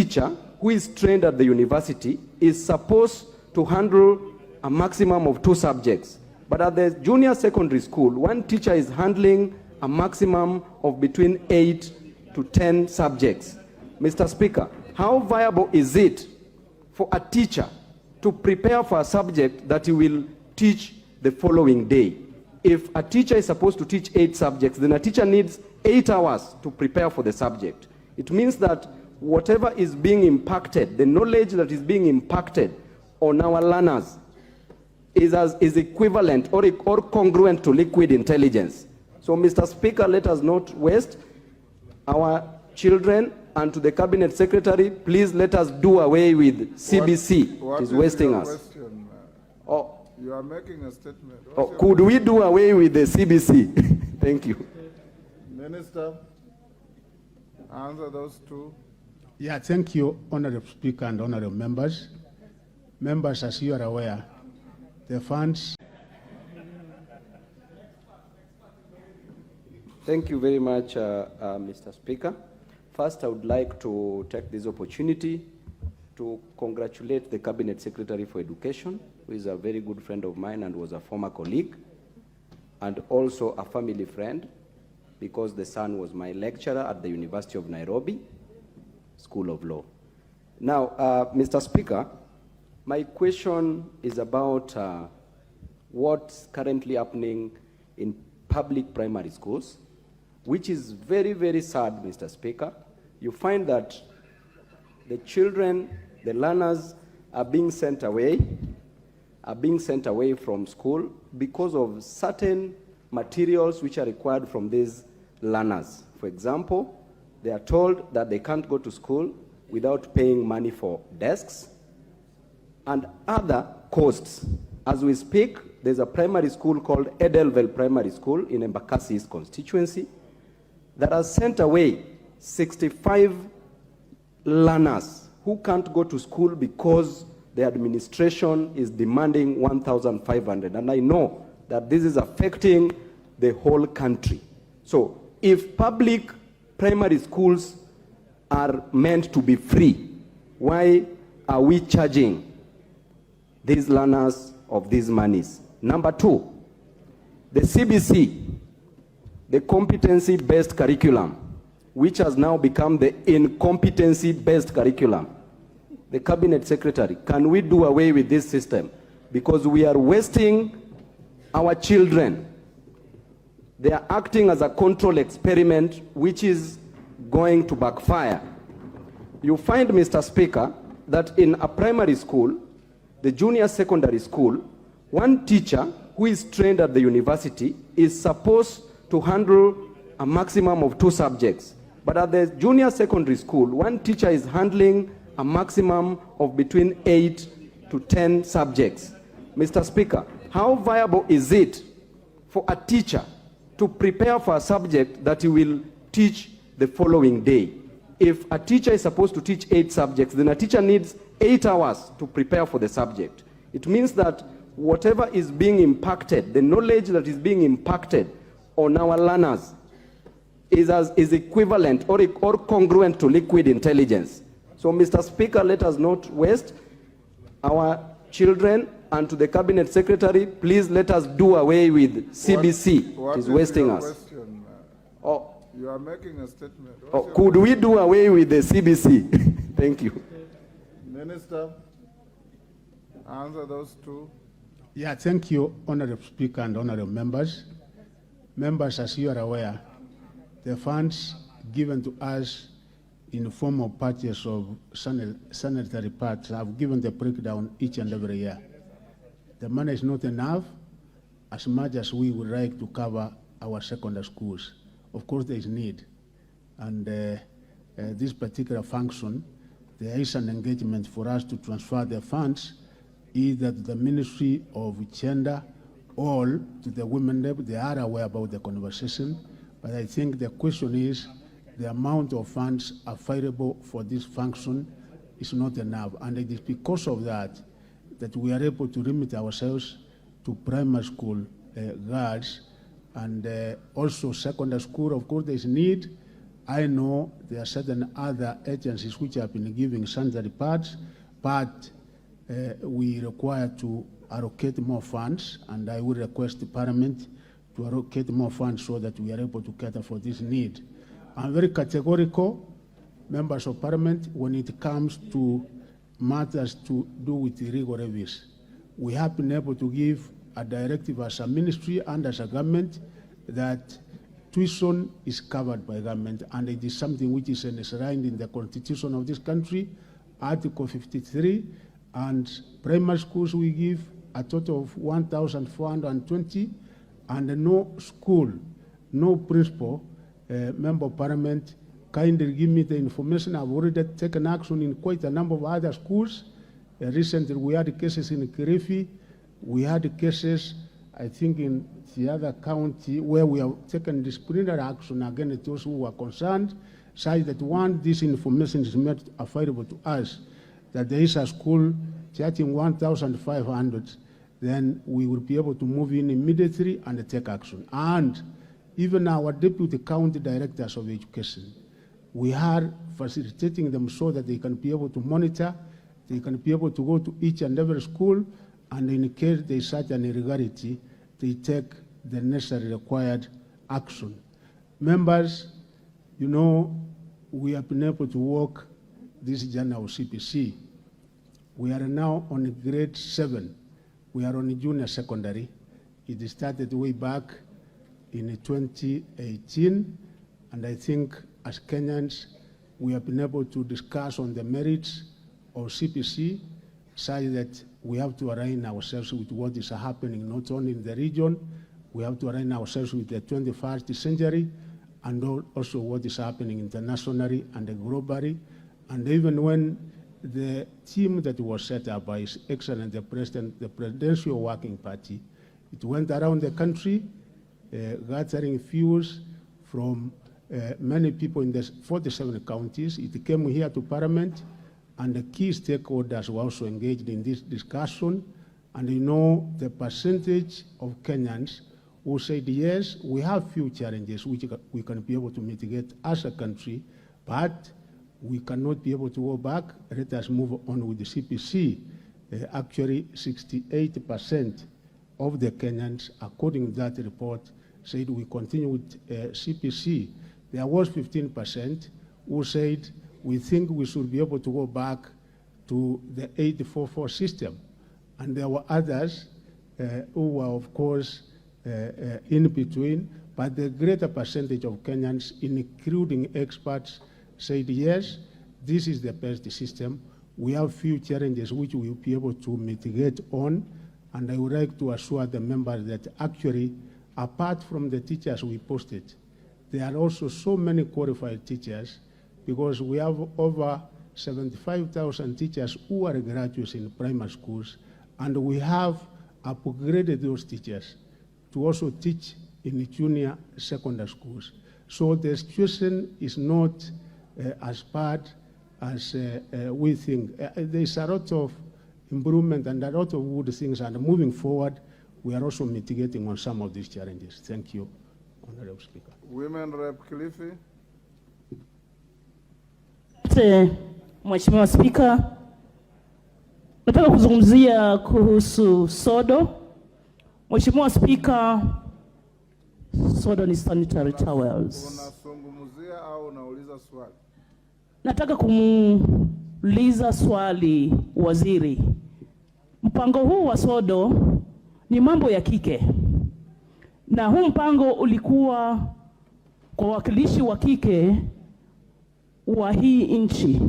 teacher who is trained at the university is supposed to handle a maximum of 2 subjects. But at the junior secondary school, one teacher is handling a maximum of between 8 to 10 subjects. Mr. Speaker, how viable is it for a teacher to prepare for a subject that he will teach the following day? If a teacher is supposed to teach 8 subjects, then a teacher needs 8 hours to prepare for the subject. It means that whatever is being impacted, the knowledge that is being impacted on our learners is equivalent or congruent to liquid intelligence. So, Mr. Speaker, let us not waste our children, and to the Cabinet Secretary, please let us do away with CBC. What it is wasting us. Question? Oh, you are making a statement. Could we do away with the CBC? Thank you. Minister, answer those 2. Yeah, thank you, Honorable Speaker and Honorable Members. Members, as you are aware, the funds. Thank you very much, Mr. Speaker. First, I would like to take this opportunity to congratulate the Cabinet Secretary for Education, who is a very good friend of mine and was a former colleague, and also a family friend, because the son was my lecturer at the University of Nairobi, School of Law. Now, Mr. Speaker, my question is about what's currently happening in public primary schools, which is very, very sad, Mr. Speaker. You find that the children, the learners, are being sent away from school because of certain materials which are required from these learners. For example, they are told that they can't go to school without paying money for desks and other costs. As we speak, there's a primary school called Edelwell Primary School in Embakasi's constituency that has sent away 65 learners who can't go to school because the administration is demanding 1,500. And I know that this is affecting the whole country. So if public primary schools are meant to be free, why are we charging these learners of these monies? Number 2, the CBC, the competency-based curriculum, which has now become the incompetency-based curriculum. The Cabinet Secretary, can we do away with this system? Because we are wasting our children. They are acting as a control experiment, which is going to backfire. You find, Mr. Speaker, that in a primary school, the junior secondary school, one teacher who is trained at the university is supposed to handle a maximum of 2 subjects. But at the junior secondary school, one teacher is handling a maximum of between 8 to 10 subjects. Mr. Speaker, how viable is it for a teacher to prepare for a subject that he will teach the following day? If a teacher is supposed to teach 8 subjects, then a teacher needs 8 hours to prepare for the subject. It means that whatever is being impacted, the knowledge that is being impacted on our learners is equivalent or congruent to liquid intelligence. So, Mr. Speaker, let us not waste our children, and to the Cabinet Secretary, please let us do away with CBC. What it is wasting us. Question? You are making a statement. Could we do away with the CBC? Thank you. Minister, answer those 2. Yeah, thank you, Honorable Speaker and Honorable Members. Members, as you are aware, the funds given to us in the form of purchase of sanitary pads have given the breakdown each and every year. The money is not enough as much as we would like to cover our secondary schools. Of course, there is need. And this particular function, there is an engagement for us to transfer the funds either to the Ministry of Gender or to the Women Lab. They are aware about the conversation, but I think the question is the amount of funds available for this function is not enough. And it is because of that that we are able to limit ourselves to primary school girls and also secondary school. Of course, there is need, I know there are certain other agencies which have been giving sanitary pads, but we require to allocate more funds, and I will request the Parliament to allocate more funds so that we are able to cater for this need. I'm very categorical, members of Parliament, when it comes to matters to do with illegal levies. We have been able to give a directive as a ministry and as a government that tuition is covered by government, and it is something which is enshrined in the Constitution of this country, Article 53, and primary schools we give a total of 1,420, and no school, no principal, member of Parliament, kindly give me the information. I've already taken action in quite a number of other schools. Recently, we had cases in Kirifi. We had cases, I think, in the other county where we have taken disciplinary action against those who were concerned, such that once this information is made available to us, that there is a school charging 1,500, then we will be able to move in immediately and take action. And even our deputy county directors of education, we are facilitating them so that they can be able to monitor, they can be able to go to each and every school, and in case there is such an irregularity, they take the necessary required action. Members, you know, we have been able to work this journey of CBC. We are now on grade 7. We are on junior secondary. It started way back in 2018, and I think as Kenyans, we have been able to discuss on the merits of CBC, such that we have to align ourselves with what is happening not only in the region, we have to align ourselves with the 21st century, and also what is happening internationally and globally. And even when the team that was set up by His Excellency the President, the Presidential Working Party, it went around the country, gathering views from many people in the 47 counties. It came here to Parliament, and the key stakeholders were also engaged in this discussion. And you know, the percentage of Kenyans who said, yes, we have few challenges which we can be able to mitigate as a country, but we cannot be able to go back. Let us move on with the CBC. Actually, 68% of the Kenyans, according to that report, said we continue with CBC. There was 15% who said we think we should be able to go back to the 844 system. And there were others who were, of course, in between, but the greater percentage of Kenyans, including experts, said, yes, this is the best system. We have few challenges which we will be able to mitigate on, and I would like to assure the members that actually, apart from the teachers we posted, there are also so many qualified teachers, because we have over 75,000 teachers who are graduates in primary schools, and we have upgraded those teachers to also teach in junior secondary schools. So the situation is not as bad as we think. There's a lot of improvement and a lot of good things, and moving forward, we are also mitigating on some of these challenges. Thank you, Honorable Speaker. Women Rep Kilifi. Mheshimiwa Spika, nataka kuzungumzia kuhusu sodo. Mheshimiwa Spika, sodo ni sanitary towels. Unazungumzia au unauliza swali? Nataka kumuuliza swali waziri. Mpango huu wa sodo ni mambo ya kike, na huu mpango ulikuwa kwa wakilishi wa kike wa hii nchi.